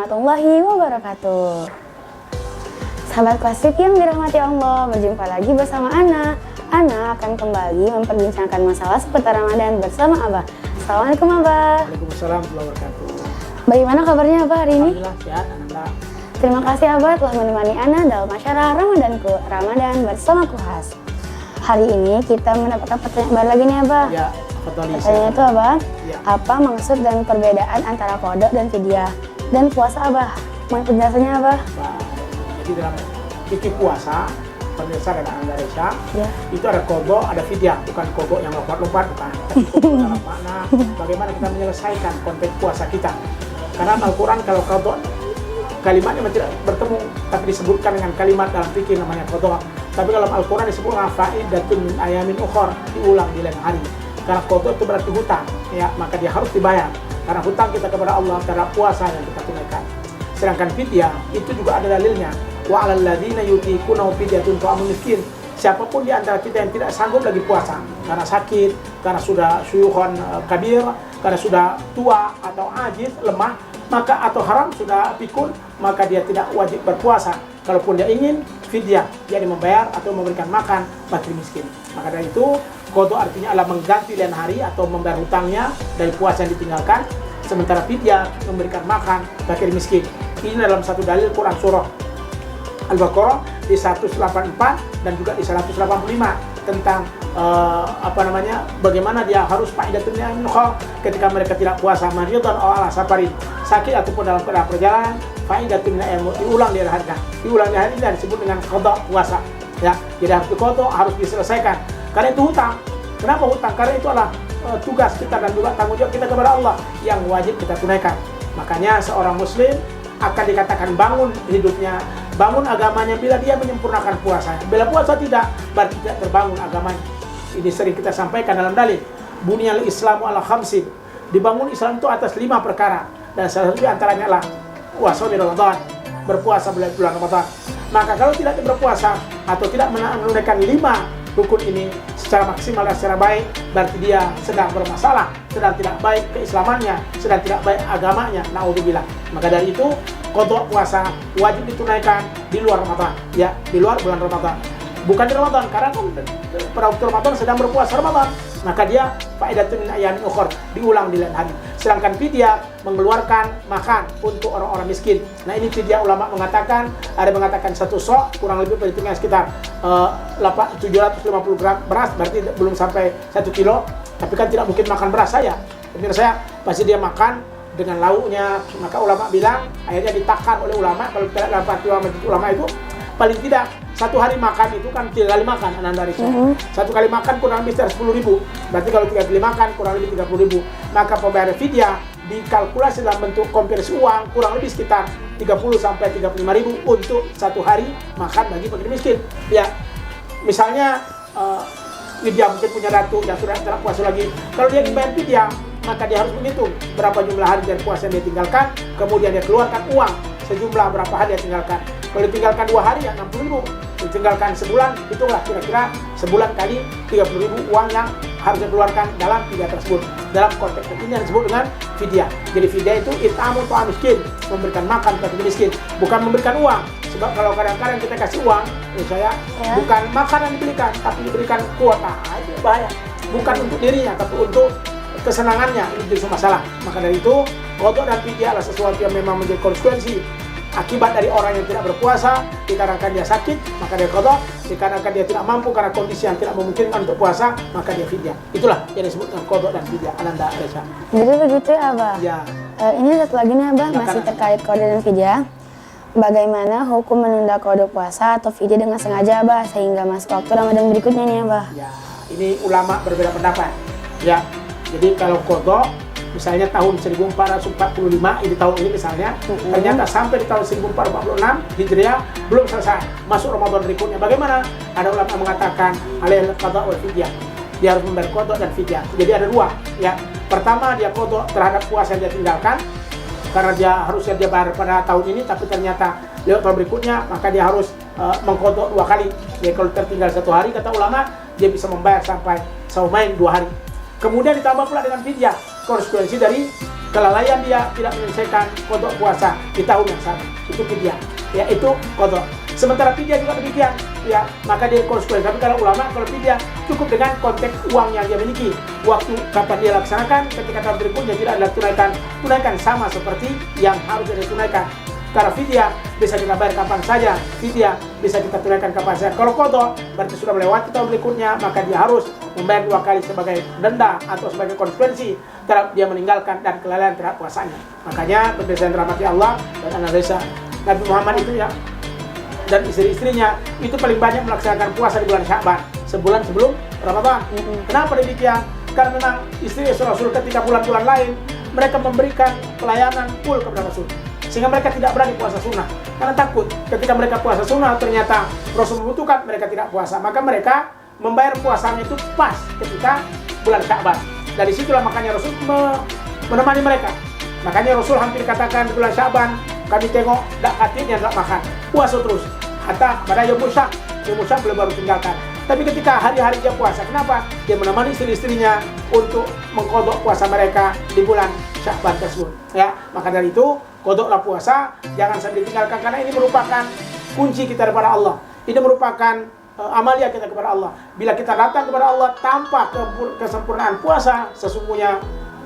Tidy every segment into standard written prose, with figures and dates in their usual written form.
warahmatullahi wabarakatuh. Sahabat Klasik yang dirahmati Allah, berjumpa lagi bersama Ana. Ana akan kembali memperbincangkan masalah seputar Ramadan bersama Abah. Assalamualaikum Abah. Waalaikumsalam warahmatullahi wabarakatuh. Bagaimana kabarnya Abah hari ini? Alhamdulillah sehat, alhamdulillah. Terima kasih Abah telah menemani Ana dalam acara Ramadan bersama Kuhas. Hari ini kita mendapatkan pertanyaan baru lagi nih Abah. Ya, betul. Pertanyaannya itu Abah, Ya. apa maksud dan perbedaan antara qada dan fidyah dan puasa Abah? Mohon penjelasannya Abah. Nah, jadi dalam fikih puasa, pemirsa dan Indonesia, Ya. itu ada qada, ada fidyah, bukan qada yang lompat-lompat, bukan. Tapi qada dalam makna bagaimana kita menyelesaikan konteks puasa kita. Karena Al-Quran kalau qada kalimatnya tidak bertemu, tapi disebutkan dengan kalimat dalam fikih namanya qada. Tapi dalam Al-Quran disebutkan faidatun min ayamin ukhar, diulang di lain hari. Karena qada itu berarti hutang, ya, maka dia harus dibayar. Karena hutang kita kepada Allah terhadap puasa yang kita tunaikan. Sedangkan fidyah itu juga ada dalilnya. Wa 'alal ladzina yutiqunahu fidyatun ta'amun miskin. Siapapun di antara kita yang tidak sanggup lagi puasa karena sakit, karena sudah syuyukhon kabir, karena sudah tua atau ajiz, lemah, maka atau haram sudah pikun, maka dia tidak wajib berpuasa. Kalaupun dia ingin fidyah, jadi membayar atau memberikan makan fakir miskin. Maka dari itu qada artinya adalah mengganti lain hari atau membayar hutangnya dari puasa yang ditinggalkan. Sementara fidyah memberikan makan fakir miskin. Ini dalam satu dalil Quran surah Al-Baqarah di 184 dan juga di 185 tentang bagaimana dia harus faidatun min ukhar ketika mereka tidak puasa, maridan aw ala safarin, sakit ataupun dalam keadaan perjalanan, faidatun min diulang di hari. Diulang di hari ini disebut dengan qada puasa. Ya, jadi harus qada, harus diselesaikan. Karena itu hutang. Kenapa hutang? Karena itu adalah tugas kita dan juga tanggung jawab kita kepada Allah yang wajib kita tunaikan. Makanya seorang muslim akan dikatakan bangun hidupnya, bangun agamanya bila dia menyempurnakan puasanya. Bila puasa tidak, berarti tidak terbangun agamanya. Ini sering kita sampaikan dalam dalil. Bunyal Islamu ala khamsin. Dibangun Islam itu atas 5 perkara. Dan salah satu antaranya adalah puasa di Ramadan, berpuasa bulan Ramadan. Maka kalau tidak berpuasa atau tidak menunaikan 5 rukun ini secara maksimal dan secara baik, berarti dia sedang bermasalah, sedang tidak baik keislamannya, sedang tidak baik agamanya, naudzubillah. Maka dari itu qada puasa wajib ditunaikan di luar Ramadan, ya, di luar bulan Ramadan. Bukan di Ramadan, karena kan pada waktu Ramadan sedang berpuasa Ramadan, maka dia faidatun min ayamin ukhar, diulang di lain hari. Sedangkan fidyah mengeluarkan makan untuk orang-orang miskin. Nah, ini fidyah ulama mengatakan, ada mengatakan 1 sok kurang lebih perhitungan sekitar 750 gram beras, berarti belum sampai 1 kilo. Tapi kan tidak mungkin makan beras saya. Pemirsa saya pasti dia makan dengan lauknya. Maka ulama bilang akhirnya ditakar oleh ulama, kalau kita dalam fatwa ulama itu paling tidak 1 hari makan itu kan 3 kali makan, Ananda Risha. 1 kali makan kurang lebih 10.000. Berarti kalau 3 kali makan kurang lebih 30.000. Maka pembayaran fidyah dikalkulasi dalam bentuk konversi uang kurang lebih sekitar 30 sampai 35.000 untuk 1 hari makan bagi fakir miskin. Ya, misalnya dia mungkin punya datu yang sudah tidak puasa lagi. Kalau dia dibayar fidyah, maka dia harus menghitung berapa jumlah hari dari puasa yang dia tinggalkan, kemudian dia keluarkan uang sejumlah berapa hari dia tinggalkan. Kalau ditinggalkan 2 hari ya 60.000, ditinggalkan sebulan, hitunglah kira-kira sebulan kali 30.000 uang yang harus dikeluarkan dalam fidyah tersebut. Dalam konteks ini yang disebut dengan fidyah. Jadi fidyah itu it'amu ta'am miskin, memberikan makan kepada miskin, bukan memberikan uang. Sebab kalau kadang-kadang kita kasih uang, saya bukan makanan diberikan, tapi diberikan kuota, itu bahaya. Bukan untuk dirinya, tapi untuk kesenangannya, ini jadi masalah. Maka dari itu, qada dan fidyah adalah sesuatu yang memang menjadi konsekuensi akibat dari orang yang tidak berpuasa. Dikarenakan dia sakit, maka dia qada. Dikarenakan dia tidak mampu karena kondisi yang tidak memungkinkan untuk puasa, maka dia fidyah. Itulah yang disebutkan qada dan fidyah. Ananda Resha. Jadi begitu ya Abah. Ya. Ini satu lagi nih Abah, masih terkait qada dan fidyah. Bagaimana hukum menunda qada puasa atau fidyah dengan sengaja Abah sehingga masuk waktu Ramadan berikutnya nih Abah? Ya, ini ulama berbeda pendapat. Ya. Jadi kalau qada misalnya tahun 1445, ini tahun ini misalnya, ternyata sampai di tahun 1446 Hijriah belum selesai, masuk Ramadan berikutnya. Bagaimana? Ada ulama mengatakan alaihil qada wal fidyah. Dia harus membayar qada dan fidyah. Jadi ada 2, ya. Pertama, dia qada terhadap puasa yang dia tinggalkan karena dia harusnya dia bayar pada tahun ini, tapi ternyata lewat tahun berikutnya, maka dia harus mengqada 2 kali. Jadi kalau tertinggal 1 hari, kata ulama, dia bisa membayar sampai saumain 2 hari. Kemudian ditambah pula dengan fidyah, konsekuensi dari kelalaian dia tidak menyelesaikan qada puasa di tahun yang sama, itu fidyah, ya itu qada. Sementara fidyah juga demikian, ya maka dia konsekuensi. Tapi kalau ulama, kalau fidyah cukup dengan konteks uang yang dia miliki, waktu kapan dia laksanakan, ketika tahun berikutnya tidak ada tunaikan sama seperti yang harus dia tunaikan. Karena fidyah bisa kita bayar kapan saja, fidyah bisa kita tunaikan kapan saja. Kalau qada berarti sudah melewati tahun berikutnya, maka dia harus membayar 2 kali sebagai denda atau sebagai konsekuensi terhadap dia meninggalkan dan kelalaian terhadap puasanya. Makanya pemirsa yang dirahmati Allah dan analisa Nabi Muhammad itu ya, dan istri-istrinya itu paling banyak melaksanakan puasa di bulan Sya'ban, sebulan sebelum Ramadan. Kenapa demikian? Karena memang istri Rasul ketika bulan-bulan lain mereka memberikan pelayanan full kepada Rasul, sehingga mereka tidak berani puasa sunnah karena takut ketika mereka puasa sunnah ternyata Rasul membutuhkan, mereka tidak puasa, maka mereka membayar puasanya itu pas ketika bulan Sya'ban. Dari situlah makanya Rasul menemani mereka. Makanya Rasul hampir katakan di bulan Sya'ban, kami tengok dak hatinya tidak makan, puasa terus. Hatta pada Yom Musyak belum baru tinggalkan. Tapi ketika hari-hari dia puasa, kenapa? Dia menemani istri-istrinya untuk mengkodok puasa mereka di bulan Sya'ban tersebut. Ya, maka dari itu kodoklah puasa, jangan sampai ditinggalkan karena ini merupakan kunci kita kepada Allah. Ini merupakan amalia kita kepada Allah. Bila kita datang kepada Allah tanpa kesempurnaan puasa, sesungguhnya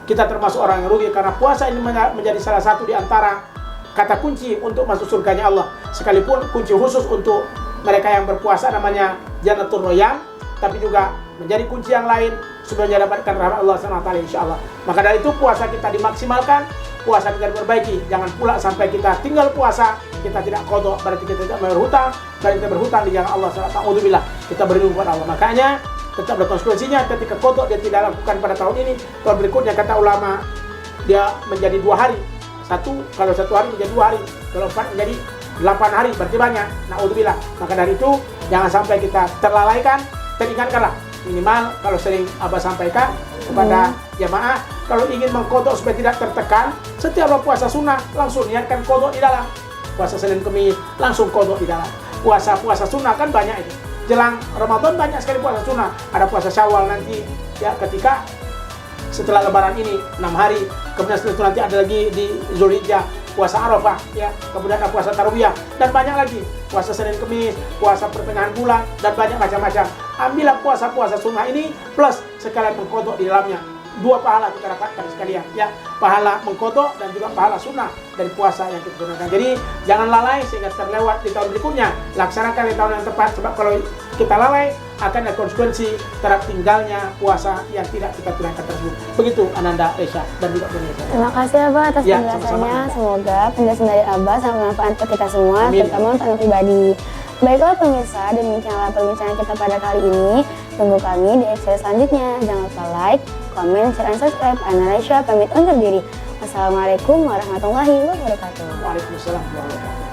kita termasuk orang yang rugi karena puasa ini menjadi salah satu di antara kata kunci untuk masuk surganya Allah. Sekalipun kunci khusus untuk mereka yang berpuasa namanya Jannatul Royan, tapi juga menjadi kunci yang lain supaya dapatkan rahmat Allah SWT insyaAllah. Maka dari itu puasa kita dimaksimalkan, puasa kita diperbaiki. Jangan pula sampai kita tinggal puasa, kita tidak qada, berarti kita tidak berhutang, berarti kita berhutang di jalan Allah SWT. Alhamdulillah, kita berlindung kepada Allah. Makanya tetap ada konsekuensinya ketika qada dia tidak lakukan pada tahun ini, tahun berikutnya kata ulama dia menjadi 2 hari. Kalau 1 hari menjadi 2 hari, kalau 4 menjadi 8 hari, berarti banyak. Na'udzubillah. Maka dari itu jangan sampai kita terlalaikan, teringatkanlah minimal kalau sering Abah sampaikan kepada jamaah, kalau ingin mengkodok supaya tidak tertekan, setiap puasa sunnah langsung niatkan kodok di dalam. Puasa Senin Kemis langsung kodok di dalam. Puasa sunnah kan banyak itu. Jelang Ramadan banyak sekali puasa sunnah. Ada puasa Syawal nanti ya ketika setelah Lebaran ini 6 hari, kemudian setelah itu nanti ada lagi di Zulhijjah puasa Arafah ya, kemudian ada puasa Tarwiyah dan banyak lagi puasa Senin Kemis, puasa pertengahan bulan dan banyak macam-macam. Ambillah puasa-puasa sunnah ini plus sekalian mengkodok di dalamnya. 2 pahala kita dapatkan sekalian ya, pahala mengkodok dan juga pahala sunnah dari puasa yang kita gunakan. Jadi jangan lalai sehingga terlewat di tahun berikutnya. Laksanakan di tahun yang tepat, sebab kalau kita lalai akan ada konsekuensi terhadap tinggalnya puasa yang tidak kita tunaikan tersebut. Begitu Ananda, Resya dan juga pemirsa. Terima kasih Abah atas Ya, penjelasannya. sama-sama. Semoga penjelasan dari Abah sangat bermanfaat untuk kita semua, Amin. terutama untuk anak pribadi. Baiklah pemirsa, demikianlah perbincangan kita pada kali ini. Tunggu kami di episode selanjutnya. Jangan lupa like, komen, share, dan subscribe. Ana Resya pamit undur diri. Wassalamualaikum warahmatullahi wabarakatuh. Waalaikumsalam warahmatullahi wabarakatuh.